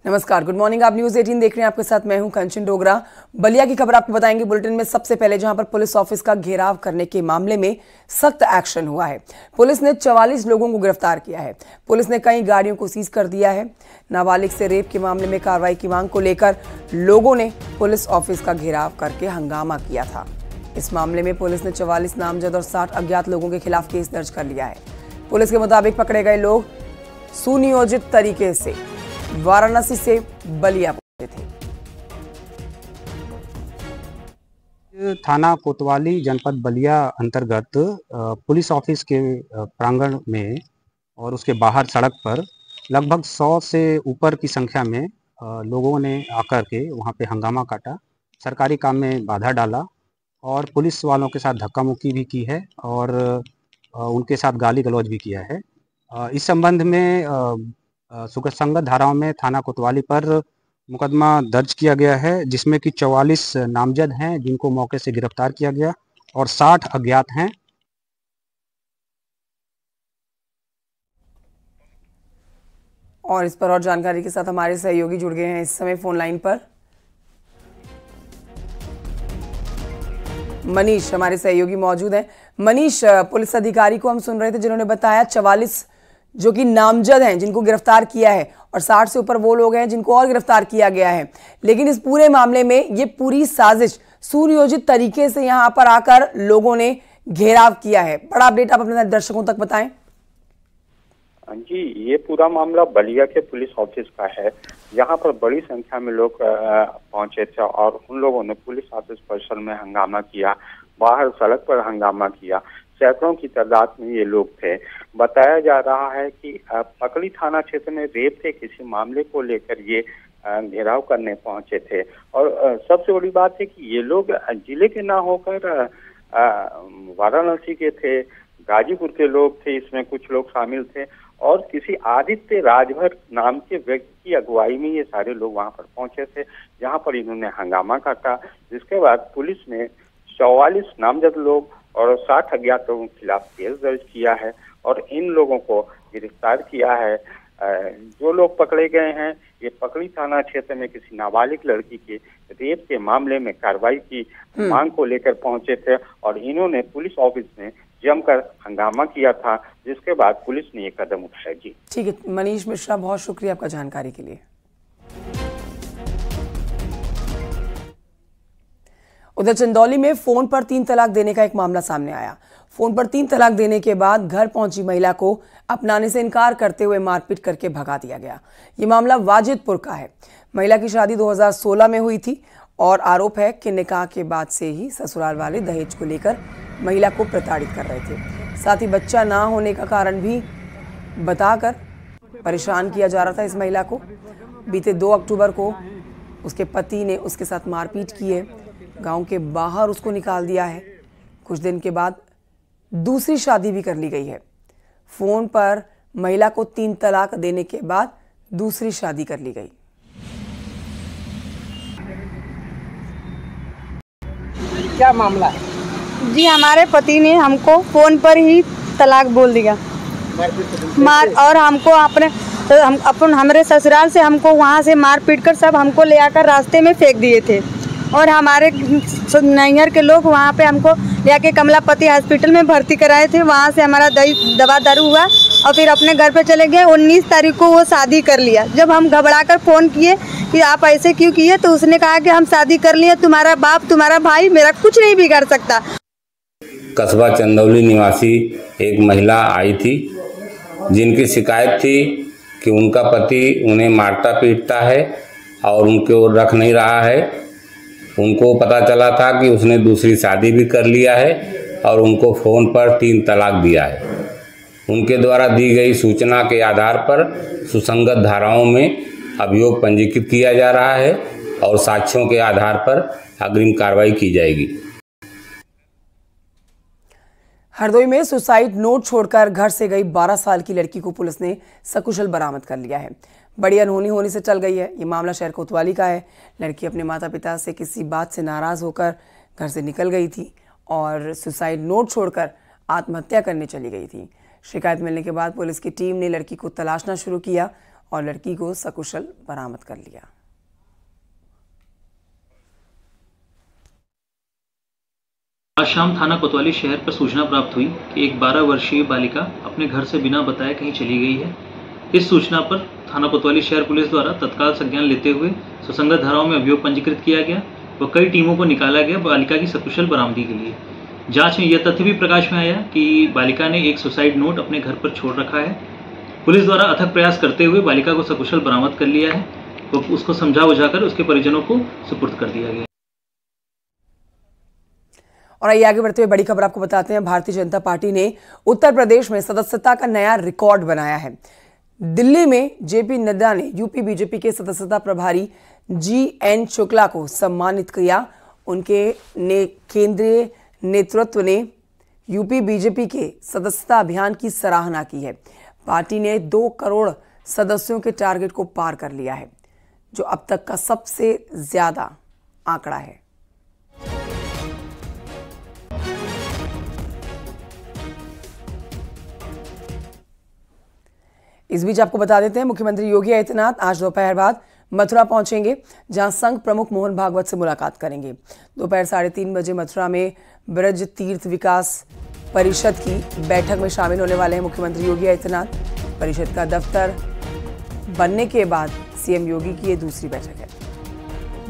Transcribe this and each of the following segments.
नमस्कार, good morning. आप news 18 देख रहे हैं। आपके साथ मैं हूं कंचन डोगरा। बलिया की खबर आपको बताएंगे बुलेटिन में सबसे पहले, जहां पर पुलिस ऑफिस का घेराव करने के मामले में सख्त एक्शन हुआ है। पुलिस ने 44 लोगों को गिरफ्तार किया है। पुलिस ने कई गाड़ियों को सीज कर दिया है। नाबालिग से रेप के मामले में कार्रवाई की मांग को लेकर लोगों ने पुलिस ऑफिस का घेराव करके हंगामा किया था। इस मामले में पुलिस ने 44 नामजद और 60 अज्ञात लोगों के खिलाफ केस दर्ज कर लिया है। पुलिस के मुताबिक पकड़े गए लोग सुनियोजित तरीके से वाराणसी से बलिया पहुंचे थे। थाना कोतवाली जनपद बलिया अंतर्गत पुलिस ऑफिस के प्रांगण में और उसके बाहर सड़क पर लगभग 100 से ऊपर की संख्या में लोगों ने आकर के वहां पे हंगामा काटा, सरकारी काम में बाधा डाला और पुलिस वालों के साथ धक्का मुक्की भी की है और उनके साथ गाली गलौज भी किया है। इस संबंध में सुसंगत धाराओं में थाना कोतवाली पर मुकदमा दर्ज किया गया है, जिसमें कि 44 नामजद हैं जिनको मौके से गिरफ्तार किया गया और 60 अज्ञात हैं। और इस पर और जानकारी के साथ हमारे सहयोगी जुड़ गए हैं इस समय फोन लाइन पर। मनीष हमारे सहयोगी मौजूद हैं। मनीष, पुलिस अधिकारी को हम सुन रहे थे जिन्होंने बताया 44 जो कि नामजद हैं जिनको गिरफ्तार किया है और 60 से ऊपर वो लोग हैं जिनको और गिरफ्तार किया गया है। लेकिन इस पूरे मामले में ये पूरी साजिश सुनियोजित तरीके से यहां पर आकर लोगों ने घेराव किया है। बड़ा अपडेट आप अपने दर्शकों तक बताएं। जी, ये पूरा मामला बलिया के पुलिस ऑफिस का है। यहाँ पर बड़ी संख्या में लोग पहुंचे थे और उन लोगों ने पुलिस ऑफिस परिसर में हंगामा किया, बाहर सड़क पर हंगामा किया। सैकड़ों की तादाद में ये लोग थे। बताया जा रहा है कि पकड़ी थाना क्षेत्र में रेप के किसी मामले को लेकर ये घेराव करने पहुंचे थे। और सबसे बड़ी बात है कि ये लोग जिले के ना होकर वाराणसी के थे, गाजीपुर के लोग थे, इसमें कुछ लोग शामिल थे और किसी आदित्य राजभर नाम के व्यक्ति की अगुवाई में ये सारे लोग वहां पर पहुंचे थे, जहां पर इन्होंने हंगामा काटा। जिसके बाद पुलिस ने 44 नामजद लोग और 60 अज्ञात लोगों के खिलाफ केस दर्ज किया है और इन लोगों को गिरफ्तार किया है। जो लोग पकड़े गए हैं ये पकड़ी थाना क्षेत्र में किसी नाबालिग लड़की के रेप के मामले में कार्रवाई की मांग को लेकर पहुंचे थे और इन्होंने पुलिस ऑफिस में जमकर हंगामा किया था, जिसके बाद पुलिस ने ये कदम उठाया। जी ठीक है मनीष मिश्रा, बहुत शुक्रिया आपका जानकारी के लिए। उधर चंदौली में फोन पर 3 तलाक देने का एक मामला सामने आया। फोन पर 3 तलाक देने के बाद घर पहुंची महिला को अपनाने से इनकार करते हुए मारपीट करके भगा दिया गया। ये मामला वाजिदपुर का है। महिला की शादी 2016 में हुई थी और आरोप है कि निकाह के बाद से ही ससुराल वाले दहेज को लेकर महिला को प्रताड़ित कर रहे थे। साथ ही बच्चा ना होने का कारण भी बताकर परेशान किया जा रहा था इस महिला को। बीते 2 अक्टूबर को उसके पति ने उसके साथ मारपीट की है, गांव के बाहर उसको निकाल दिया है। कुछ दिन के बाद दूसरी शादी भी कर ली गई है। फोन पर महिला को 3 तलाक देने के बाद दूसरी शादी कर ली गई। क्या मामला है? जी, हमारे पति ने हमको फोन पर ही तलाक बोल दिया और हमको हमारे ससुराल से हमको वहाँ से मार पीट कर सब हमको ले आकर रास्ते में फेंक दिए थे और हमारे नैहर के लोग वहाँ पे हमको ले आके कमलापति हॉस्पिटल में भर्ती कराए थे। वहाँ से हमारा दवा दारू हुआ और फिर अपने घर पे चले गए। 19 तारीख को वो शादी कर लिया। जब हम घबराकर फ़ोन किए कि आप ऐसे क्यों किए, तो उसने कहा कि हम शादी कर लिए, तुम्हारा बाप तुम्हारा भाई मेरा कुछ नहीं बिगाड़ सकता। कस्बा चंदौली निवासी एक महिला आई थी जिनकी शिकायत थी कि उनका पति उन्हें मारता पीटता है और उनको रख नहीं रहा है। उनको पता चला था कि उसने दूसरी शादी भी कर लिया है और उनको फ़ोन पर 3 तलाक दिया है। उनके द्वारा दी गई सूचना के आधार पर सुसंगत धाराओं में अभियोग पंजीकृत किया जा रहा है और साक्ष्यों के आधार पर अग्रिम कार्रवाई की जाएगी। हरदोई में सुसाइड नोट छोड़कर घर से गई 12 साल की लड़की को पुलिस ने सकुशल बरामद कर लिया है। बड़ी अनहोनी होने से टल गई है। ये मामला शहर कोतवाली का है। लड़की अपने माता पिता से किसी बात से नाराज होकर घर से निकल गई थी और सुसाइड नोट छोड़कर आत्महत्या करने चली गई थी। शिकायत मिलने के बाद पुलिस की टीम ने लड़की को तलाशना शुरू किया और लड़की को सकुशल बरामद कर लिया। आज शाम थाना कोतवाली शहर पर सूचना प्राप्त हुई कि एक 12 वर्षीय बालिका अपने घर से बिना बताए कहीं चली गई है। इस सूचना पर थाना कोतवाली शहर पुलिस द्वारा तत्काल संज्ञान लेते हुए सुसंगत धाराओं में अभियोग पंजीकृत किया गया व कई टीमों को निकाला गया बालिका की सकुशल बरामदगी के लिए। जांच में यह तथ्य भी प्रकाश में आया कि बालिका ने एक सुसाइड नोट अपने घर पर छोड़ रखा है। पुलिस द्वारा अथक प्रयास करते हुए बालिका को सकुशल बरामद कर लिया है व उसको समझा बुझाकर उसके परिजनों को सुपुर्द कर दिया गया। और आइए आगे बढ़ते हुए बड़ी खबर आपको बताते हैं। भारतीय जनता पार्टी ने उत्तर प्रदेश में सदस्यता का नया रिकॉर्ड बनाया है। दिल्ली में जेपी नड्डा ने यूपी बीजेपी के सदस्यता प्रभारी GN शुक्ला को सम्मानित किया। उनके केंद्रीय नेतृत्व ने यूपी बीजेपी के सदस्यता अभियान की सराहना की है। पार्टी ने 2 करोड़ सदस्यों के टारगेट को पार कर लिया है, जो अब तक का सबसे ज्यादा आंकड़ा है। इस बीच आपको बता देते हैं, मुख्यमंत्री योगी आदित्यनाथ आज दोपहर बाद मथुरा पहुंचेंगे, जहां संघ प्रमुख मोहन भागवत से मुलाकात करेंगे। दोपहर 3:30 बजे मथुरा में ब्रज तीर्थ विकास परिषद की बैठक में शामिल होने वाले हैं मुख्यमंत्री योगी आदित्यनाथ। परिषद का दफ्तर बनने के बाद सीएम योगी की ये दूसरी बैठक है।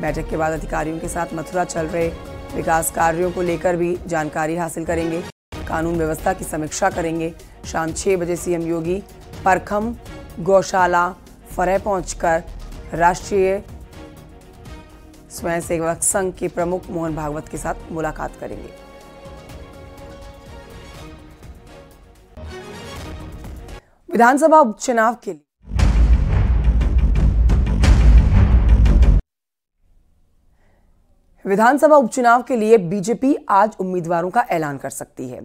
बैठक के बाद अधिकारियों के साथ मथुरा चल रहे विकास कार्यों को लेकर भी जानकारी हासिल करेंगे, कानून व्यवस्था की समीक्षा करेंगे। शाम 6 बजे सीएम योगी परखम गौशाला फरह पहुंचकर राष्ट्रीय स्वयंसेवक संघ के प्रमुख मोहन भागवत के साथ मुलाकात करेंगे। विधानसभा उपचुनाव के लिए बीजेपी आज उम्मीदवारों का ऐलान कर सकती है।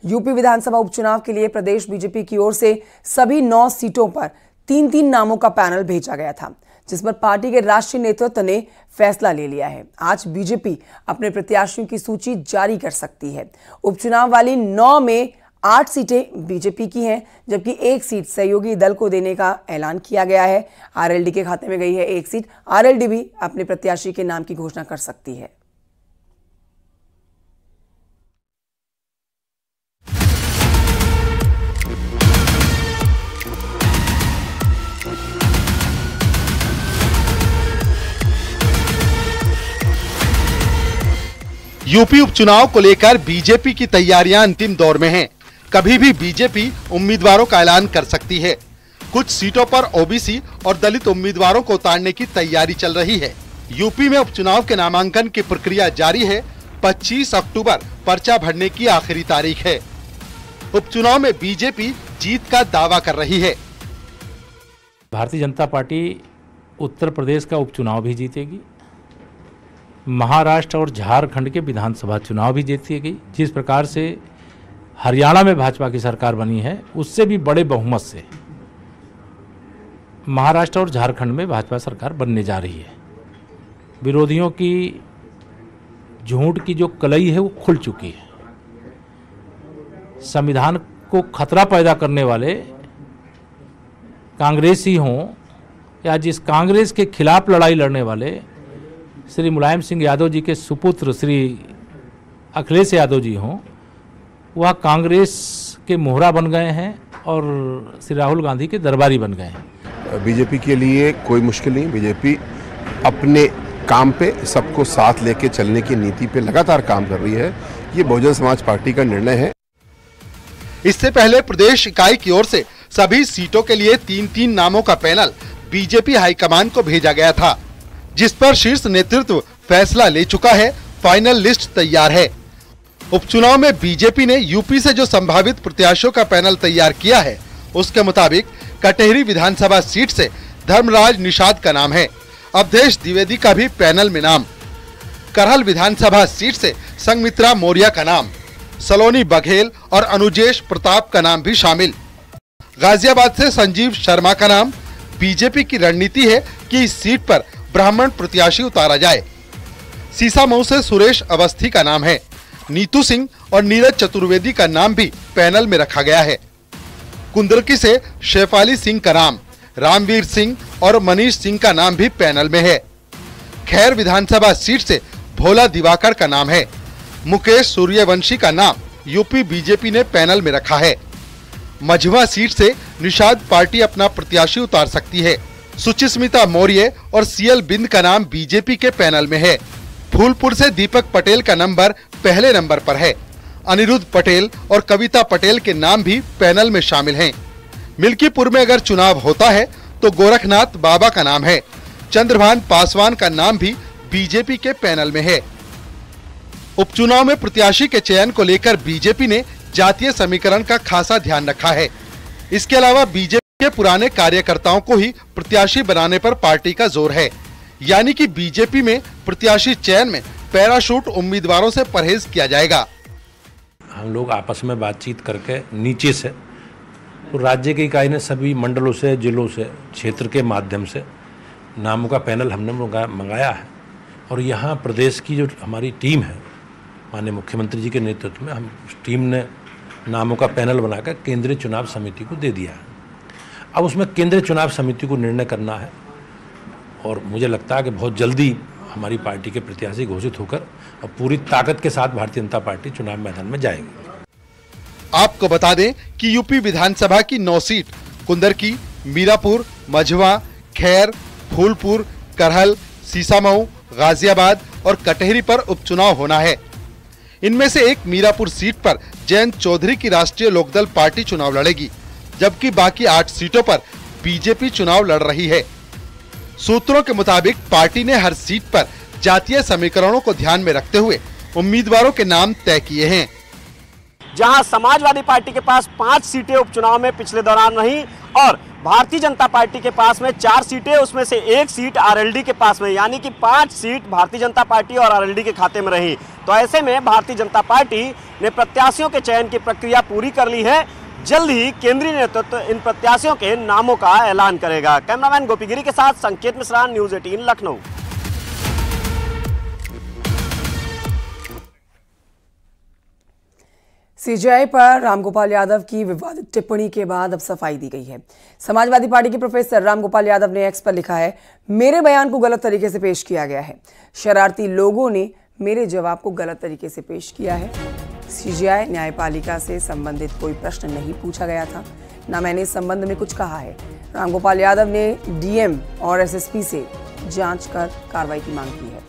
यूपी विधानसभा उपचुनाव के लिए प्रदेश बीजेपी की ओर से सभी 9 सीटों पर 3-3 नामों का पैनल भेजा गया था, जिस पर पार्टी के राष्ट्रीय नेतृत्व ने फैसला ले लिया है। आज बीजेपी अपने प्रत्याशियों की सूची जारी कर सकती है। उपचुनाव वाली 9 में 8 सीटें बीजेपी की हैं, जबकि 1 सीट सहयोगी दल को देने का ऐलान किया गया है। आरएलडी के खाते में गई है 1 सीट। आरएलडी भी अपने प्रत्याशी के नाम की घोषणा कर सकती है। यूपी उपचुनाव को लेकर बीजेपी की तैयारियां अंतिम दौर में हैं। कभी भी बीजेपी उम्मीदवारों का ऐलान कर सकती है। कुछ सीटों पर ओबीसी और दलित उम्मीदवारों को उतारने की तैयारी चल रही है। यूपी में उपचुनाव के नामांकन की प्रक्रिया जारी है। 25 अक्टूबर पर्चा भरने की आखिरी तारीख है। उपचुनाव में बीजेपी जीत का दावा कर रही है। भारतीय जनता पार्टी उत्तर प्रदेश का उपचुनाव भी जीतेगी, महाराष्ट्र और झारखंड के विधानसभा चुनाव भी जीतेगी। जिस प्रकार से हरियाणा में भाजपा की सरकार बनी है, उससे भी बड़े बहुमत से महाराष्ट्र और झारखंड में भाजपा सरकार बनने जा रही है। विरोधियों की झूठ की जो कलई है वो खुल चुकी है। संविधान को खतरा पैदा करने वाले कांग्रेसी हों या जिस कांग्रेस के खिलाफ लड़ाई लड़ने वाले श्री मुलायम सिंह यादव जी के सुपुत्र श्री अखिलेश यादव जी हों, वह कांग्रेस के मोहरा बन गए हैं और श्री राहुल गांधी के दरबारी बन गए हैं। बीजेपी के लिए कोई मुश्किल नहीं। बीजेपी अपने काम पे सबको साथ लेके चलने की नीति पे लगातार काम कर रही है। ये बहुजन समाज पार्टी का निर्णय है। इससे पहले प्रदेश इकाई की ओर से सभी सीटों के लिए 3-3 नामों का पैनल बीजेपी हाईकमान को भेजा गया था, जिस पर शीर्ष नेतृत्व फैसला ले चुका है। फाइनल लिस्ट तैयार है। उपचुनाव में बीजेपी ने यूपी से जो संभावित प्रत्याशियों का पैनल तैयार किया है, उसके मुताबिक कटेहरी विधानसभा सीट से धर्मराज निषाद का नाम है। अवधेश द्विवेदी का भी पैनल में नाम। करहल विधानसभा सीट से संघमित्रा मौर्य का नाम, सलोनी बघेल और अनुजेश प्रताप का नाम भी शामिल। गाजियाबाद से संजीव शर्मा का नाम। बीजेपी की रणनीति है कि इस सीट पर ब्राह्मण प्रत्याशी उतारा जाए। सीसामऊ से सुरेश अवस्थी का नाम है। नीतू सिंह और नीरज चतुर्वेदी का नाम भी पैनल में रखा गया है। कुंदरकी से शेफाली सिंह का नाम, रामवीर सिंह और मनीष सिंह का नाम भी पैनल में है। खैर विधानसभा सीट से भोला दिवाकर का नाम है। मुकेश सूर्यवंशी का नाम यूपी बीजेपी ने पैनल में रखा है। मझवा सीट से निषाद पार्टी अपना प्रत्याशी उतार सकती है। सुचिस्मिता मौर्य और सीएल बिंद का नाम बीजेपी के पैनल में है। फूलपुर से दीपक पटेल का नंबर पहले नंबर पर है। अनिरुद्ध पटेल और कविता पटेल के नाम भी पैनल में शामिल हैं। मिल्कीपुर में अगर चुनाव होता है तो गोरखनाथ बाबा का नाम है। चंद्रभान पासवान का नाम भी बीजेपी के पैनल में है। उपचुनाव में प्रत्याशी के चयन को लेकर बीजेपी ने जातीय समीकरण का खासा ध्यान रखा है। इसके अलावा बीजेपी के पुराने कार्यकर्ताओं को ही प्रत्याशी बनाने पर पार्टी का जोर है। यानी कि बीजेपी में प्रत्याशी चयन में पैराशूट उम्मीदवारों से परहेज किया जाएगा। हम लोग आपस में बातचीत करके नीचे से तो राज्य की इकाई ने सभी मंडलों से, जिलों से, क्षेत्र के माध्यम से नामों का पैनल हमने मंगाया है। और यहाँ प्रदेश की जो हमारी टीम है, माननीय मुख्यमंत्री जी के नेतृत्व में हम उस टीम ने नामों का पैनल बनाकर केंद्रीय चुनाव समिति को दे दिया है। अब उसमें केंद्रीय चुनाव समिति को निर्णय करना है और मुझे लगता है कि बहुत जल्दी हमारी पार्टी के प्रत्याशी घोषित होकर और पूरी ताकत के साथ भारतीय जनता पार्टी चुनाव मैदान में जाएगी। आपको बता दें कि यूपी विधानसभा की 9 सीट कुंदरकी, मीरापुर, मझवा, खैर, फूलपुर, करहल, सीसामऊ, गाजियाबाद और कटहरी पर उपचुनाव होना है। इनमें से एक मीरापुर सीट पर जयंत चौधरी की राष्ट्रीय लोकदल पार्टी चुनाव लड़ेगी, जबकि बाकी 8 सीटों पर बीजेपी चुनाव लड़ रही है। सूत्रों के मुताबिक पार्टी ने हर सीट पर जातीय समीकरणों को ध्यान में रखते हुए उम्मीदवारों के नाम तय किए हैं। जहां समाजवादी पार्टी के पास 5 सीटें उपचुनाव में पिछले दौरान रही और भारतीय जनता पार्टी के पास में 4 सीटें, उसमें से 1 सीट आरएलडी के पास में, यानी कि 5 सीट भारतीय जनता पार्टी और आरएलडी के खाते में रही। तो ऐसे में भारतीय जनता पार्टी ने प्रत्याशियों के चयन की प्रक्रिया पूरी कर ली है। जल्द ही केंद्रीय नेतृत्व इन प्रत्याशियों के नामों का ऐलान करेगा। कैमरामैन गोपीगिरी के साथ संकेत मिश्रा, न्यूज़ 18 लखनऊ। सीजेआई पर रामगोपाल यादव की विवादित टिप्पणी के बाद अब सफाई दी गई है। समाजवादी पार्टी के प्रोफेसर रामगोपाल यादव ने एक्स पर लिखा है, मेरे बयान को गलत तरीके से पेश किया गया है। शरारती लोगों ने मेरे जवाब को गलत तरीके से पेश किया है। सीजेआई न्यायपालिका से संबंधित कोई प्रश्न नहीं पूछा गया था, न मैंने इस संबंध में कुछ कहा है। रामगोपाल यादव ने डीएम और एसएसपी से जांच कर कार्रवाई की मांग की है।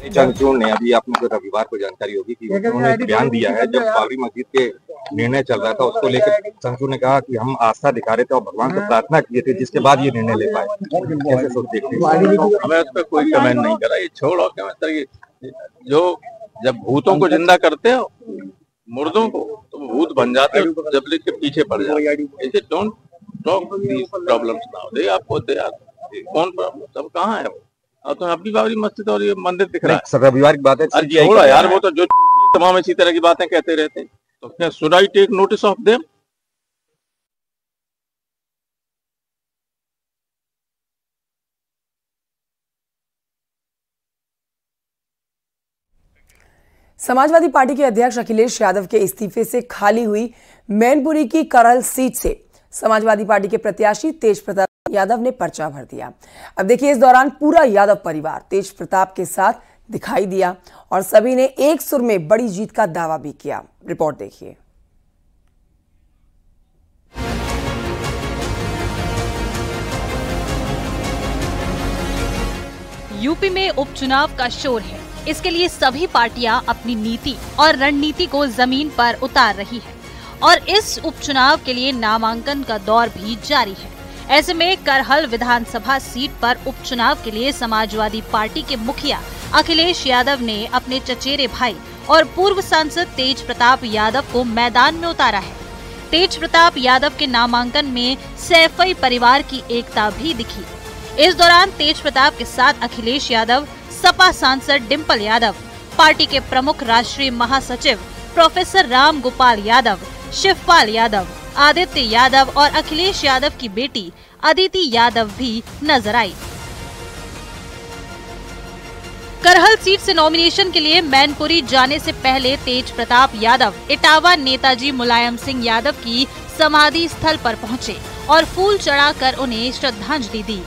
चंद्रचूड़ ने, अभी आप लोगों को रविवार को जानकारी होगी कि उन्होंने बयान दिया है, जब बाबरी मस्जिद के निर्णय चल रहा था उसको लेकर चंद्रचूड़ ने कहा कि हम आस्था दिखा रहे थे और भगवान से प्रार्थना किए थे, जिसके बाद ये निर्णय ले पाए। कैसे सोच देखते हैं? हमें उस पर कोई कमेंट नहीं करा। ये छोड़ो कमेंट, जो जब भूतों को जिंदा करते हो मुर्दों को, तो भूत बन जाते हैं, जब के पीछे पड़ जाते। ऐसे don't talk these problems now. दे आपको कौन प्रॉब्लम, सब कहाँ है? और तो अपनी बाबरी मस्जिद और ये मंदिर दिख रहा है। रविवार की बात है, छोड़ा यार, वो तो जो तमाम इसी तरह की बातें कहते रहते हैं। तो क्या should I take notice of them? Samajwadi Party के अध्यक्ष अखिलेश यादव के इस्तीफे से खाली हुई मैनपुरी की करहल सीट से समाजवादी पार्टी के प्रत्याशी तेज प्रताप यादव ने पर्चा भर दिया। अब देखिए, इस दौरान पूरा यादव परिवार तेज प्रताप के साथ दिखाई दिया और सभी ने एक सुर में बड़ी जीत का दावा भी किया। रिपोर्ट देखिए। यूपी में उपचुनाव का शोर है। इसके लिए सभी पार्टियां अपनी नीति और रणनीति को जमीन पर उतार रही है और इस उपचुनाव के लिए नामांकन का दौर भी जारी है। ऐसे में करहल विधानसभा सीट पर उपचुनाव के लिए समाजवादी पार्टी के मुखिया अखिलेश यादव ने अपने चचेरे भाई और पूर्व सांसद तेज प्रताप यादव को मैदान में उतारा है। तेज प्रताप यादव के नामांकन में सैफई परिवार की एकता भी दिखी। इस दौरान तेज प्रताप के साथ अखिलेश यादव, सपा सांसद डिम्पल यादव, पार्टी के प्रमुख राष्ट्रीय महासचिव प्रोफेसर रामगोपाल यादव, शिवपाल यादव, आदित्य यादव और अखिलेश यादव की बेटी अदिति यादव भी नजर आई। करहल सीट से नॉमिनेशन के लिए मैनपुरी जाने से पहले तेज प्रताप यादव इटावा नेताजी मुलायम सिंह यादव की समाधि स्थल पर पहुंचे और फूल चढ़ाकर उन्हें श्रद्धांजलि दी।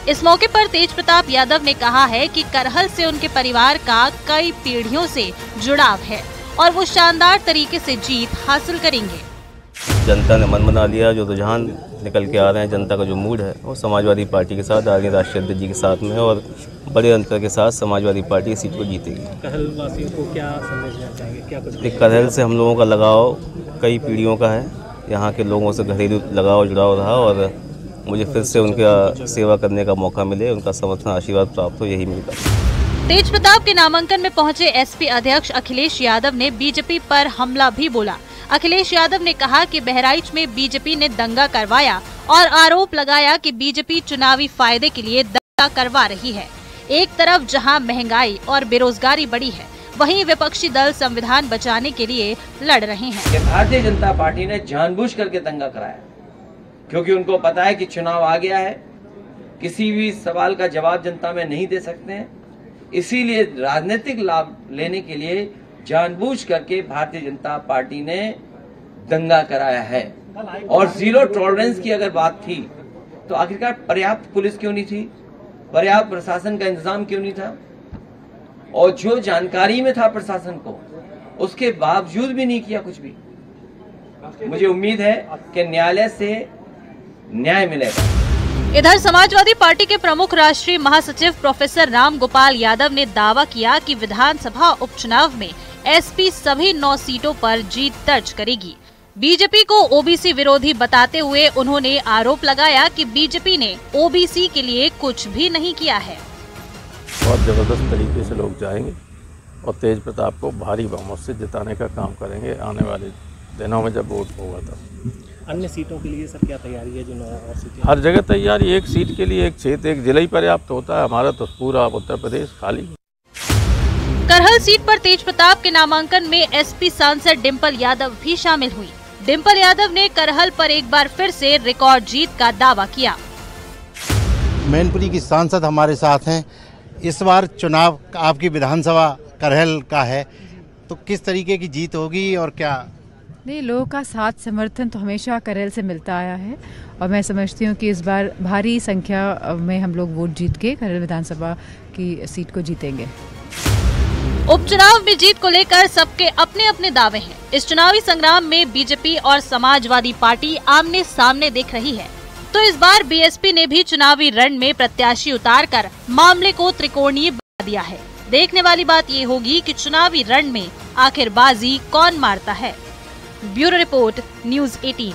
इस मौके पर तेज प्रताप यादव ने कहा है कि करहल से उनके परिवार का कई पीढ़ियों से जुड़ाव है और वो शानदार तरीके से जीत हासिल करेंगे। जनता ने मन बना लिया, जो रुझान निकल के आ रहे हैं, जनता का जो मूड है वो समाजवादी पार्टी के साथ, आदरणीय राष्ट्रीय अध्यक्ष जी के साथ में, और बड़े अंतर के साथ समाजवादी पार्टी इस सीट को जीतेगी। करहल वासियों को क्या संदेश देना चाहेंगे? क्या कुछ? करहल से हम लोगों का लगाव कई पीढ़ियों का है, यहाँ के लोगों से घरेलू लगाव जुड़ाव रहा और मुझे फिर से उनका सेवा करने का मौका मिले, उनका समर्थन आशीर्वाद प्राप्त हो, यही मिलता। तेज प्रताप के नामांकन में पहुंचे एसपी अध्यक्ष अखिलेश यादव ने बीजेपी पर हमला भी बोला। अखिलेश यादव ने कहा कि बहराइच में बीजेपी ने दंगा करवाया और आरोप लगाया कि बीजेपी चुनावी फायदे के लिए दंगा करवा रही है। एक तरफ जहां महंगाई और बेरोजगारी बढ़ी है, वहीं विपक्षी दल संविधान बचाने के लिए लड़ रहे हैं। भारतीय जनता पार्टी ने जानबूझ करके दंगा कराया, क्योंकि उनको पता है कि चुनाव आ गया है, किसी भी सवाल का जवाब जनता में नहीं दे सकते हैं, इसीलिए राजनीतिक लाभ लेने के लिए जानबूझ करके भारतीय जनता पार्टी ने दंगा कराया है। और जीरो टॉलरेंस की अगर बात थी तो आखिरकार पर्याप्त पुलिस क्यों नहीं थी, पर्याप्त प्रशासन का इंतजाम क्यों नहीं था, और जो जानकारी में था प्रशासन को उसके बावजूद भी नहीं किया कुछ भी। मुझे उम्मीद है कि न्यायालय से न्याय मिलेगा। इधर समाजवादी पार्टी के प्रमुख राष्ट्रीय महासचिव प्रोफेसर राम गोपाल यादव ने दावा किया कि विधानसभा उपचुनाव में एसपी सभी 9 सीटों पर जीत दर्ज करेगी। बीजेपी को ओबीसी विरोधी बताते हुए उन्होंने आरोप लगाया कि बीजेपी ने ओबीसी के लिए कुछ भी नहीं किया है। बहुत जबरदस्त तरीके से लोग जाएंगे और तेज प्रताप को भारी बहुमत से जिताने का काम करेंगे आने वाले दिनों में जब वोट होगा तब। अन्य सीटों के लिए सर क्या तैयारी है? जो 9 और सीटें, हर जगह तैयारी, एक सीट के लिए एक क्षेत्र, एक जिला ही पर्याप्त होता है। हमारा तो पूरा उत्तर प्रदेश खाली। करहल सीट पर तेज प्रताप के नामांकन में एसपी सांसद डिंपल यादव भी शामिल हुई। डिंपल यादव ने करहल पर एक बार फिर से रिकॉर्ड जीत का दावा किया। मैनपुरी की सांसद हमारे साथ हैं। इस बार चुनाव आपकी विधानसभा करहल का है, तो किस तरीके की जीत होगी और क्या? नहीं, लोगों का साथ समर्थन तो हमेशा करहल से मिलता आया है और मैं समझती हूँ कि इस बार भारी संख्या में हम लोग वोट जीत के करहल विधानसभा की सीट को जीतेंगे। उपचुनाव में जीत को लेकर सबके अपने अपने दावे हैं। इस चुनावी संग्राम में बीजेपी और समाजवादी पार्टी आमने सामने दिख रही है, तो इस बार बीएसपी ने भी चुनावी रण में प्रत्याशी उतारकर मामले को त्रिकोणीय बना दिया है। देखने वाली बात ये होगी कि चुनावी रण में आखिर बाजी कौन मारता है। Bureau report, news 18।